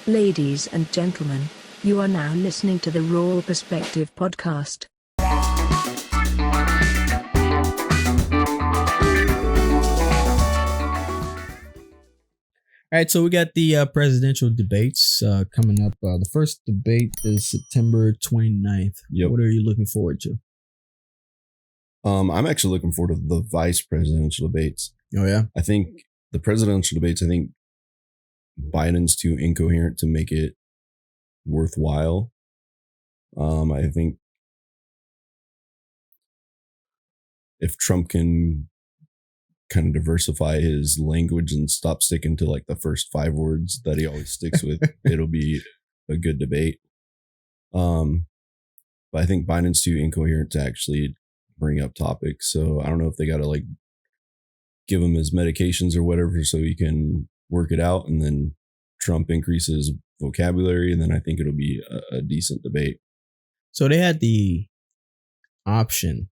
Ladies and gentlemen, you are now listening to the Raw Perspective podcast. All right, so we got the presidential debates coming up. The first debate is September 29th. Yep. What are you looking forward to? I'm actually looking forward to the vice presidential debates. Oh, yeah? I think the presidential debates, I think Biden's too incoherent to make it worthwhile. I think if Trump can kind of diversify his language and stop sticking to like the first 5 words that he always sticks with, it'll be a good debate. But I think Biden's too incoherent to actually bring up topics. So I don't know if they got to like give him his medications or whatever so he can work it out, and then Trump increases vocabulary, and then I think it'll be a decent debate. So they had the option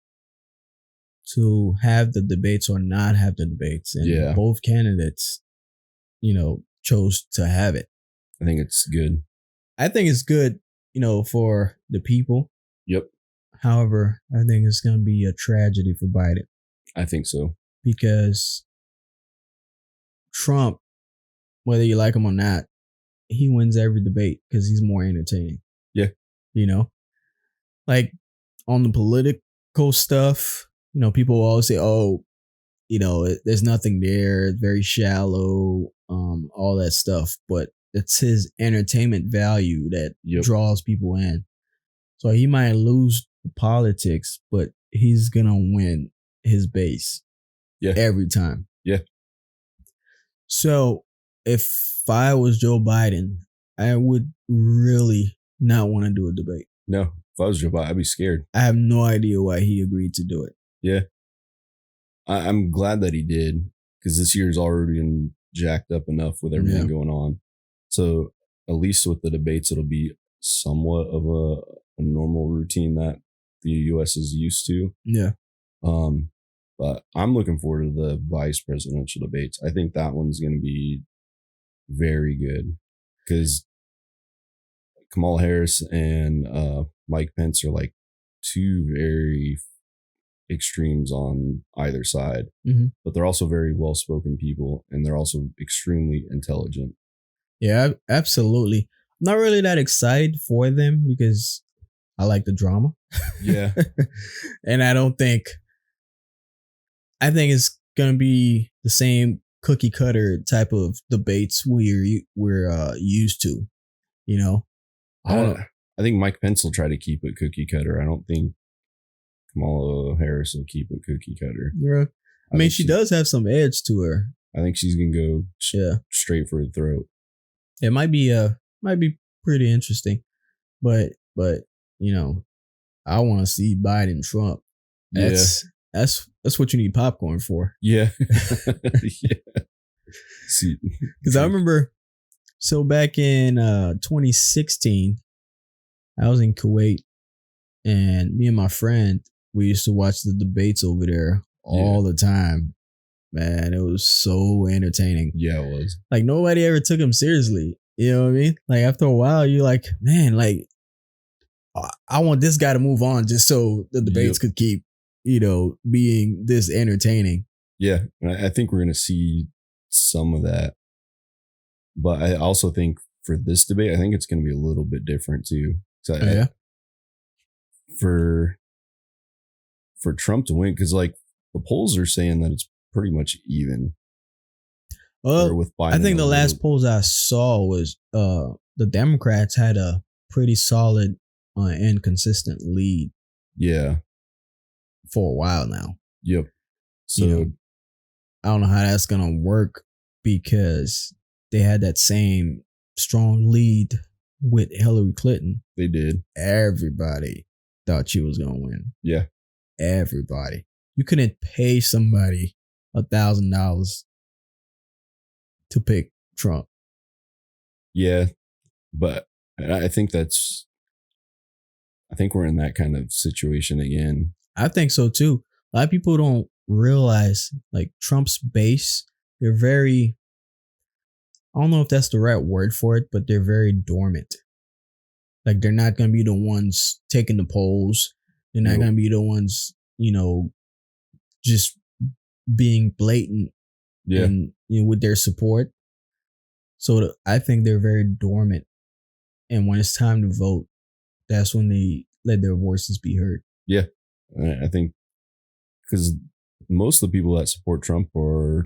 to have the debates or not have the debates, and both candidates, chose to have it. I think it's good. I think it's good, for the people. Yep. However, I think it's going to be a tragedy for Biden. I think so. Because Trump, whether you like him or not, he wins every debate because he's more entertaining. Yeah. Like on the political stuff, people always say, oh, there's nothing there. It's very shallow, all that stuff. But it's his entertainment value that draws people in. So he might lose the politics, but he's going to win his base. Yeah. Every time. Yeah. So if I was Joe Biden, I would really not want to do a debate. No, if I was Joe Biden, I'd be scared. I have no idea why he agreed to do it. Yeah. I'm glad that he did, because this year's already been jacked up enough with everything going on. So at least with the debates, it'll be somewhat of a normal routine that the U.S. is used to. Yeah. But I'm looking forward to the vice presidential debates. I think that one's going to be very good, because Kamala Harris and Mike Pence are like two very extremes on either side, but they're also very well-spoken people, and they're also extremely intelligent. Yeah, absolutely. I'm not really that excited for them because I like the drama. Yeah. And I think it's going to be the same cookie cutter type of debates we're used to, I think Mike Pence will try to keep it cookie cutter. I don't think Kamala Harris will keep it cookie cutter. Yeah. I mean, she does have some edge to her. I think she's going to go straight for the throat. It might be pretty interesting, but I want to see Biden Trump. That's what you need popcorn for. Yeah. Yeah. See, because I remember, so back in 2016, I was in Kuwait, and me and my friend, we used to watch the debates over there all the time. Man, it was so entertaining. Yeah, it was. Like, nobody ever took him seriously. You know what I mean? Like, after a while, you're like, man, like, I want this guy to move on just so the debates could keep, being this entertaining. Yeah, and I think we're going to see some of that. But I also think for this debate, I think it's going to be a little bit different too. So For Trump to win, because like the polls are saying that it's pretty much even. With Biden, I think the last polls I saw was the Democrats had a pretty solid and consistent lead. Yeah. For a while now. Yep. So I don't know how that's going to work, because they had that same strong lead with Hillary Clinton. They did. Everybody thought she was going to win. Yeah. Everybody. You couldn't pay somebody $1,000 to pick Trump. Yeah. But I think we're in that kind of situation again. I think so too. A lot of people don't realize, like, Trump's base, they're very I don't know if that's the right word for it, but they're very dormant. Like they're not going to be the ones taking the polls. They're not going to be the ones, just being blatant and with their support. So I think they're very dormant. And when it's time to vote, that's when they let their voices be heard. Yeah. I think because most of the people that support Trump are,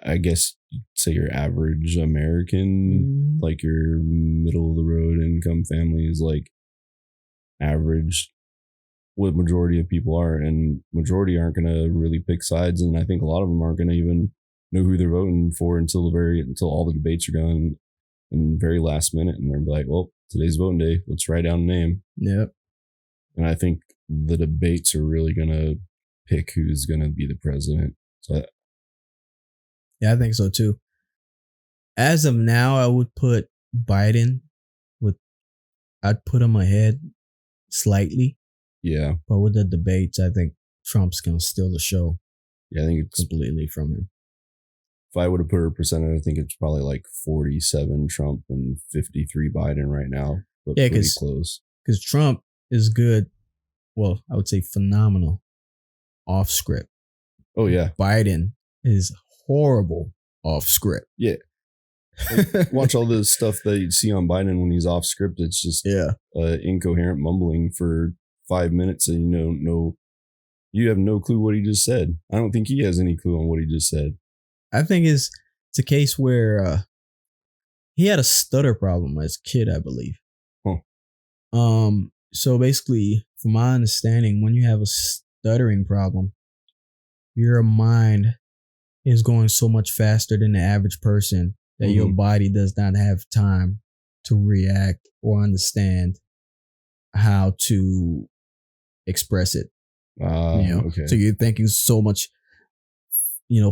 I guess you'd say your average American, like your middle of the road income family is like average what majority of people are, and majority aren't going to really pick sides. And I think a lot of them aren't going to even know who they're voting for until all the debates are gone in the very last minute. And they're like, well, today's voting day. Let's write down a name. Yep. And I think the debates are really going to pick who's going to be the president. So yeah, I think so too. As of now, I would put Biden I'd put him ahead slightly. Yeah. But with the debates, I think Trump's going to steal the show. Yeah, I think it's completely from him. If I would have put a percentage, I think it's probably like 47 Trump and 53 Biden right now. But yeah, pretty close. Because Trump is good. Well, I would say phenomenal off script. Oh, yeah. Biden is horrible off script. Yeah. Like, watch all the stuff that you see on Biden when he's off script. It's just incoherent mumbling for 5 minutes, and you have no clue what he just said. I don't think he has any clue on what he just said. I think it's a case where he had a stutter problem as a kid, I believe. Huh. So basically, from my understanding, when you have a stuttering problem, your mind is going so much faster than the average person that your body does not have time to react or understand how to express it. Okay. So you're thinking so much,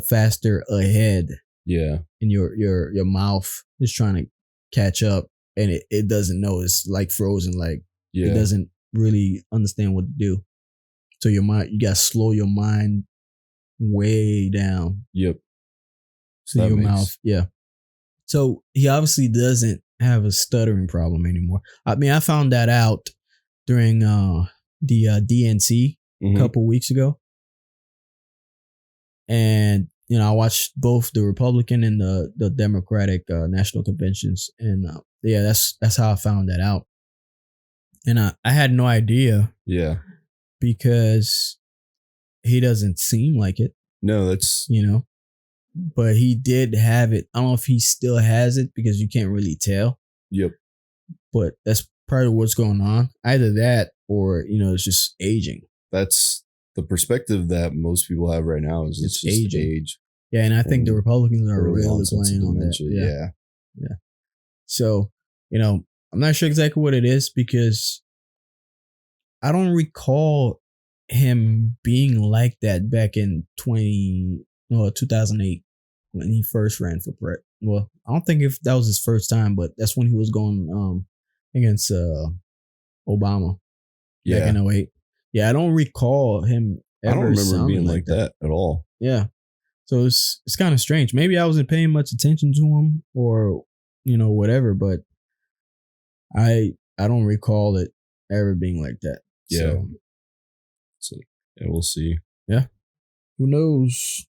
faster ahead. Yeah. And your mouth is trying to catch up, and it doesn't know. It's like frozen. Like it doesn't really understand what to do. So you gotta slow your mind way down. Yep. So your mouth. Yeah. So he obviously doesn't have a stuttering problem anymore. I mean, I found that out during the DNC a couple weeks ago. And, I watched both the Republican and the Democratic national conventions. And that's how I found that out. And I had no idea. Yeah. Because he doesn't seem like it. No, that's... But he did have it. I don't know if he still has it because you can't really tell. Yep. But that's probably what's going on. Either that or, it's just aging. That's the perspective that most people have right now is it's just age. Yeah, and I think the Republicans are really playing on that. Yeah. So, I'm not sure exactly what it is because I don't recall him being like that back in 2008 when he first ran for president. Well, I don't think if that was his first time, but that's when he was going against Obama back in 2008. Yeah, I don't recall him ever. I don't remember being like that at all. Yeah. So it's kind of strange. Maybe I wasn't paying much attention to him or, whatever, but I don't recall it ever being like that. Yeah. So we'll see. Yeah. Who knows?